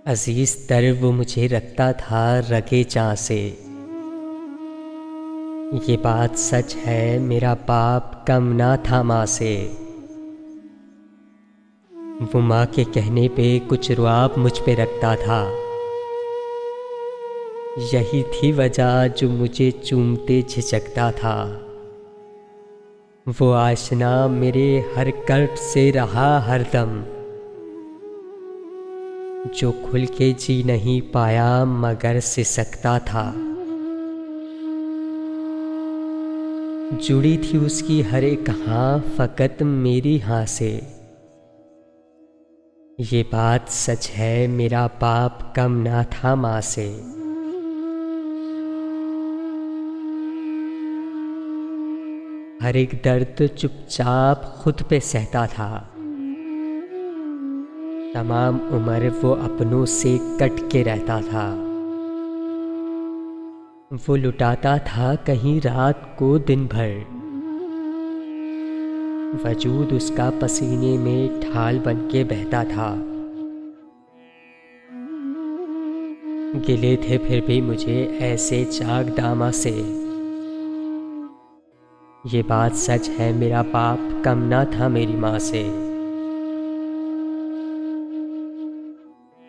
अजीज तर वो मुझे रखता था रगे चाँ से। ये बात सच है मेरा बाप कम ना था माँ से। वो माँ के कहने पे कुछ रुआब मुझ पे रखता था। यही थी वजह जो मुझे चूमते झिझकता था। वो आशना मेरे हर कर्ब से रहा हरदम, जो खुल के जी नहीं पाया मगर सिसकता था। जुड़ी थी उसकी हर एक हाँ फ़कत मेरी हाँ से। ये बात सच है मेरा बाप कम ना था माँ से। हर एक दर्द चुपचाप खुद पे सहता था। तमाम उम्र वो अपनों से कट के रहता था। वो लुटाता था कहीं रात को दिन भर, वजूद उसका पसीने में ढाल बन के बहता था। गिले थे फिर भी मुझे ऐसे चाक दामा से। ये बात सच है मेरा बाप कम ना था मेरी माँ से।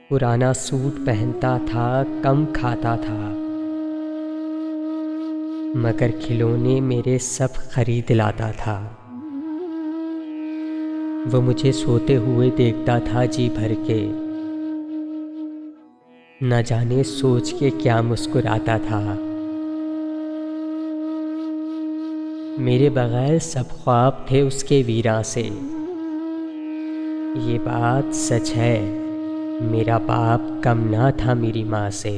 पुराना सूट पहनता था, कम खाता था, मगर खिलौने मेरे सब खरीद लाता था। वो मुझे सोते हुए देखता था जी भर के, न जाने सोच के क्या मुस्कुराता था। मेरे बगैर सब ख्वाब थे उसके वीरां से। ये बात सच है मेरा बाप कम ना था मेरी माँ से।